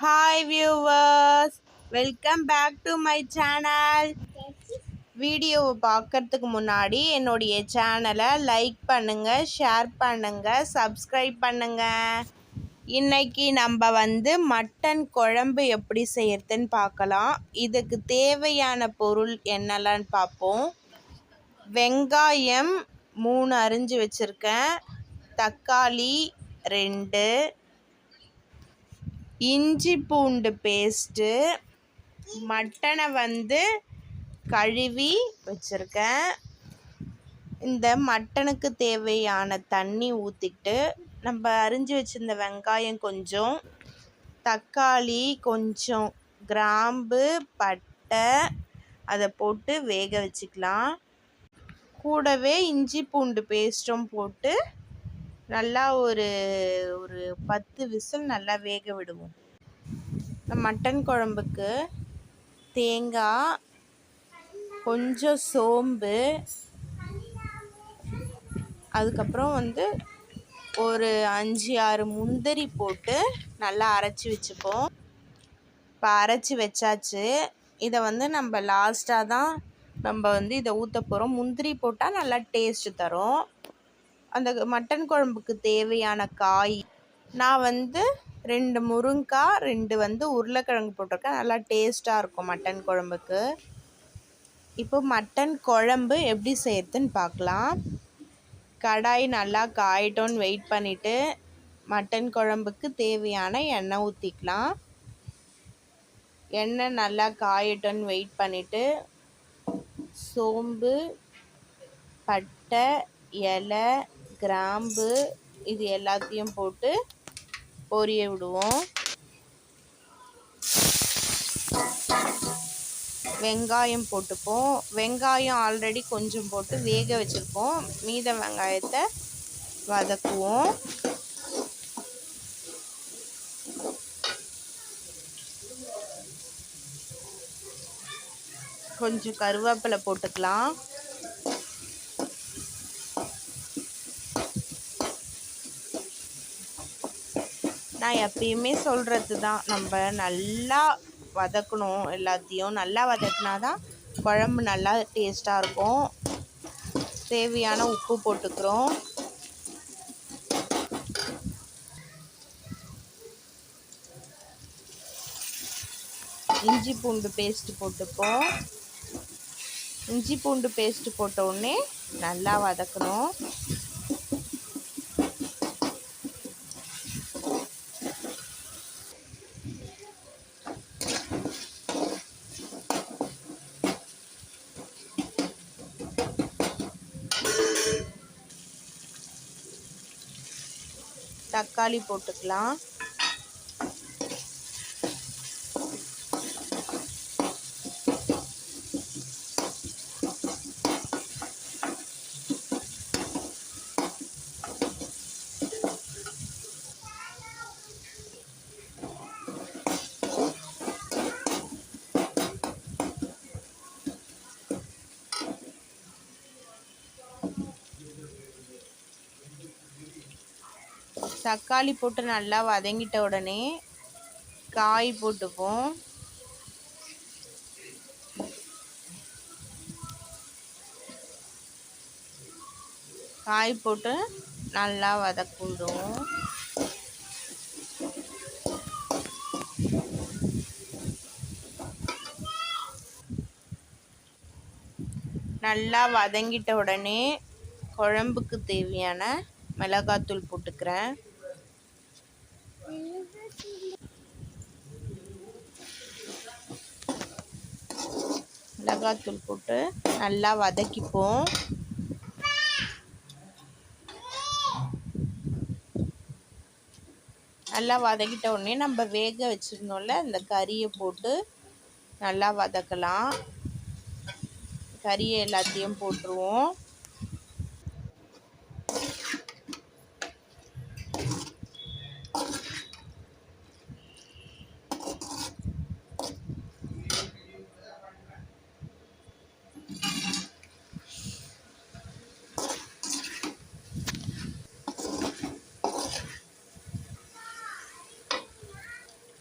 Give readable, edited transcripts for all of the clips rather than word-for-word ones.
Hi viewers, welcome back to my channel. வீடியோவை பார்க்கறதுக்கு முன்னாடி என்னுடைய சேனலை லைக் பண்ணுங்க, ஷேர் பண்ணுங்க, சப்ஸ்கிரைப் பண்ணுங்க. இன்னைக்கு நம்ம மட்டன் குழம்பு எப்படி செய்யறதுன்னு பார்க்கலாம். இதுக்கு தேவையான பொருள் என்னெல்லாம் பார்ப்போம். வெங்காயம் 3 அரிஞ்சு வச்சுருக்கேன், தக்காளி 2, இஞ்சி பூண்டு பேஸ்ட்டு, மட்டனை கழுவி வச்சுருக்கேன். இந்த மட்டனுக்கு தேவையான தண்ணி ஊற்றிக்கிட்டு நம்ம அரிஞ்சு வச்சுருந்த வெங்காயம் கொஞ்சம், தக்காளி கொஞ்சம், கிராம்பு, பட்டை அதை போட்டு வேக வச்சுக்கலாம். கூடவே இஞ்சி பூண்டு பேஸ்ட்டும் போட்டு நல்லா ஒரு 10 விசில் நல்லா வேக விடுவோம். மட்டன் குழம்புக்கு தேங்காய், கொஞ்சம் சோம்பு, அதுக்கப்புறம் ஒரு 5-6 முந்திரி போட்டு நல்லா அரைச்சி வச்சுப்போம். இப்போ அரைச்சி வச்சாச்சு. இதை நம்ம லாஸ்ட்டாக தான் நம்ம இதை ஊற்ற போகிறோம். முந்திரி போட்டால் நல்லா டேஸ்ட்டு தரும். அந்த மட்டன் குழம்புக்கு தேவையான காய் நான் 2 முருங்கைக்காய், 2 உருளைக்கிழங்கு போட்டிருக்கேன். நல்லா டேஸ்ட்டாக இருக்கும் மட்டன் குழம்புக்கு. இப்போ மட்டன் குழம்பு எப்படி செய்யறதுன்னு பார்க்கலாம். கடாய் நல்லா காயட்டோன்னு வெயிட் பண்ணிவிட்டு மட்டன் குழம்புக்கு தேவையான எண்ணெய் ஊற்றிக்கலாம். எண்ணெய் நல்லா காயட்டோன்னு வெயிட் பண்ணிவிட்டு சோம்பு, பட்டை, இலை, கிராம்பு இது எல்லாத்தையும் போட்டு பொரிய விடுவோம். வெங்காயம் போட்டுப்போம். வெங்காயம் ஆல்ரெடி கொஞ்சம் போட்டு வேக வச்சுருப்போம். மீத வெங்காயத்தை வதக்குவோம். கொஞ்சம் கருவேப்பிலை போட்டுக்கலாம். நான் எப்பயுமே சொல்கிறது தான், நம்ம நல்லா வதக்கணும். எல்லாத்தையும் நல்லா வதக்கினா தான் குழம்பு நல்லா டேஸ்ட்டாக இருக்கும். தேவையான உப்பு போட்டுக்கிறோம். இஞ்சி பூண்டு பேஸ்ட்டு போட்டுப்போம். இஞ்சி பூண்டு பேஸ்ட்டு போட்ட உடனே நல்லா வதக்கணும். தக்காளி போட்டுக்கலாம். தக்காளி போட்டு நல்லா வதங்கிட்ட உடனே காய் போட்டுப்போம். காய் போட்டு நல்லா வதக்கிடுவோம். நல்லா வதங்கிட்ட உடனே குழம்புக்கு தேவையான மிளகாத்தூள் போட்டுக்கிறேன். மிளகாத்தூள் போட்டு நல்லா வதக்கிப்போம். நல்லா வதக்கிட்ட உடனே நம்ம வேக வச்சுருந்தோம்ல அந்த கறியை போட்டு நல்லா வதக்கலாம். கறியை எல்லாத்தையும் போட்டுருவோம்.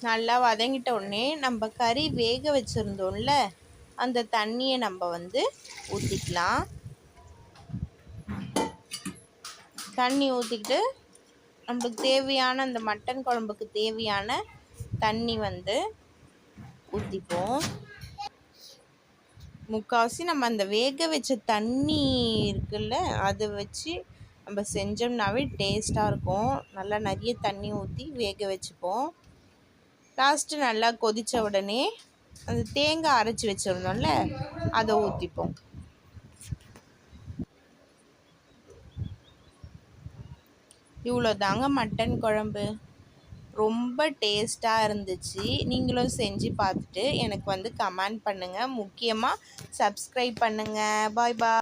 நல்லா வதங்கிட்ட உடனே நம்ம கறி வேக வச்சுருந்தோம்ல அந்த தண்ணியை நம்ம வந்து ஊற்றிக்கலாம். தண்ணி ஊற்றிக்கிட்டு நம்மளுக்கு தேவையான அந்த மட்டன் குழம்புக்கு தேவையான தண்ணி வந்து ஊற்றிப்போம். முக்கால்வாசி நம்ம அந்த வேக வச்ச தண்ணி இருக்குல்ல அதை வச்சு நம்ம செஞ்சோம்னாவே டேஸ்ட்டாக இருக்கும். நல்லா நிறைய தண்ணி ஊற்றி வேக வச்சுப்போம். லாஸ்ட்டு நல்லா கொதித்த உடனே அந்த தேங்காய் அரைச்சி வச்சுருந்தோம்ல அதை ஊற்றிப்போம். இவ்வளோ தாங்க மட்டன் குழம்பு. ரொம்ப டேஸ்ட்டாக இருந்துச்சு. நீங்களும் செஞ்சு பார்த்துட்டு எனக்கு வந்து கமெண்ட் பண்ணுங்கள். முக்கியமாக சப்ஸ்கிரைப் பண்ணுங்கள். பாய் பாய்.